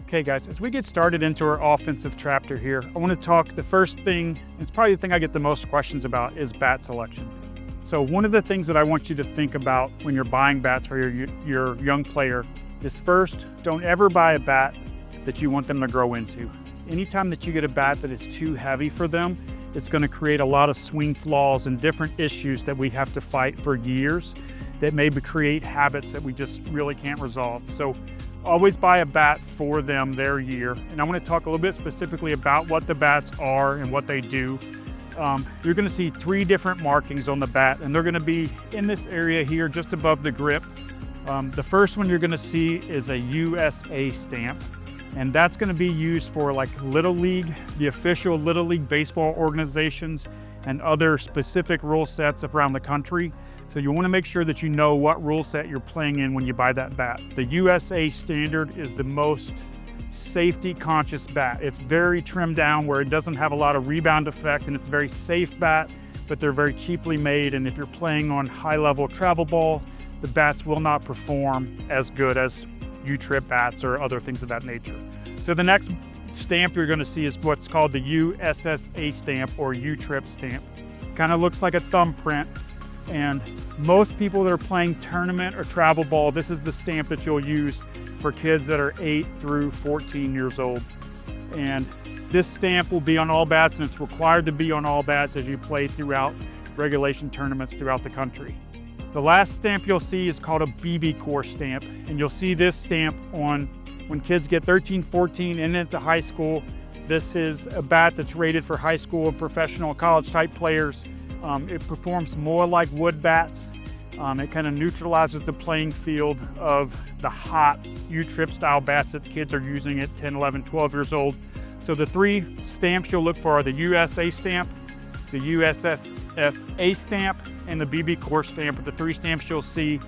Okay guys, as we get started into our offensive chapter here, I want to talk, the first thing, it's probably the thing I get the most questions about, is bat selection. So one of the things that I want you to think about when you're buying bats for your young player is, first, don't ever buy a bat that you want them to grow into. Anytime that you get a bat that is too heavy for them, it's going to create a lot of swing flaws and different issues that we have to fight for years that maybe create habits that we just really can't resolve. So always buy a bat for them their year. And I want to talk a little bit specifically about what the bats are and what they do. You're going to see 3 different markings on the bat, and they're going to be in this area here just above the grip. The first one you're going to see is a USA stamp, and that's going to be used for like Little League, the official Little League baseball organizations, and other specific rule sets around the country. So you want to make sure that you know what rule set you're playing in when you buy that bat. The USA standard is the most safety conscious bat. It's very trimmed down where it doesn't have a lot of rebound effect, and it's a very safe bat, but they're very cheaply made. And if you're playing on high level travel ball, the bats will not perform as good as U-trip bats or other things of that nature. So the next stamp you're going to see is what's called the USSA stamp or U-trip stamp. Kind of looks like a thumbprint, and most people that are playing tournament or travel ball, this is the stamp that you'll use for kids that are 8 through 14 years old. And this stamp will be on all bats, and it's required to be on all bats as you play throughout regulation tournaments throughout the country. The last stamp you'll see is called a BB Core stamp, and you'll see this stamp on when kids get 13, 14 and into high school. This is a bat that's rated for high school and professional college type players. It performs more like wood bats. It kind of neutralizes the playing field of the hot U-trip style bats that kids are using at 10, 11, 12 years old. So the 3 stamps you'll look for are the USA stamp, the USSA stamp, and the BB Core stamp are the 3 stamps you'll see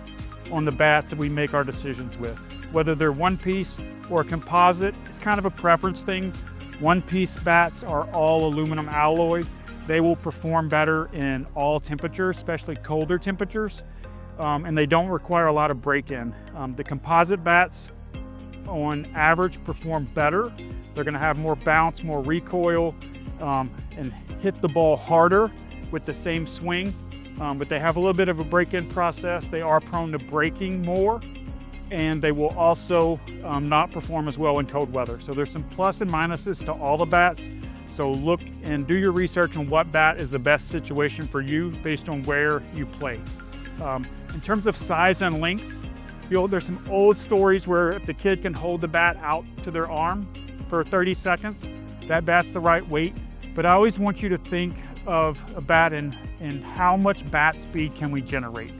on the bats that we make our decisions with. Whether they're one piece or a composite, it's kind of a preference thing. One piece bats are all aluminum alloy. They will perform better in all temperatures, especially colder temperatures, and they don't require a lot of break-in. The composite bats, on average, perform better. They're going to have more bounce, more recoil, and hit the ball harder with the same swing, but they have a little bit of a break-in process. They are prone to breaking more, and they will also not perform as well in cold weather. So there's some plus and minuses to all the bats. So look and do your research on what bat is the best situation for you based on where you play. In terms of size and length, there's some old stories where if the kid can hold the bat out to their arm for 30 seconds, that bat's the right weight. But I always want you to think of a bat and how much bat speed can we generate.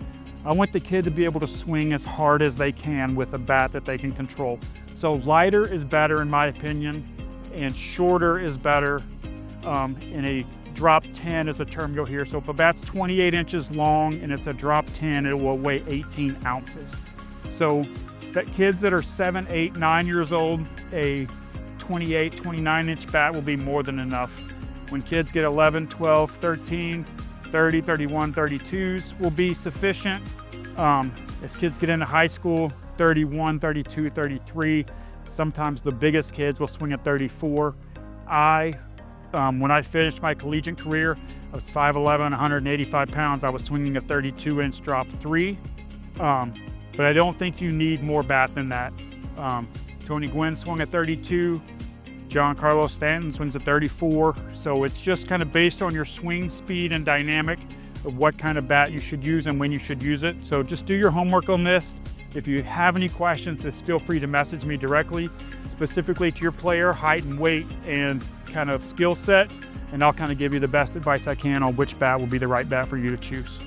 I want the kid to be able to swing as hard as they can with a bat that they can control. So lighter is better in my opinion, and shorter is better. In a drop 10 is a term you'll hear. So if a bat's 28 inches long and it's a drop 10, it will weigh 18 ounces. So that kids that are 7, 8, 9 years old, a 28, 29 inch bat will be more than enough. When kids get 11, 12, 13, 30, 31, 32s will be sufficient. As kids get into high school, 31, 32, 33, sometimes the biggest kids will swing at 34. When I finished my collegiate career, I was 5'11", 185 pounds. I was swinging a 32-inch drop 3, but I don't think you need more bat than that. Tony Gwynn swung at 32. John Carlos Stanton swings at 34. So it's just kind of based on your swing speed and dynamic of what kind of bat you should use and when you should use it. So just do your homework on this. If you have any questions, just feel free to message me directly, specifically to your player, height and weight, and kind of skill set, and I'll kind of give you the best advice I can on which bat will be the right bat for you to choose.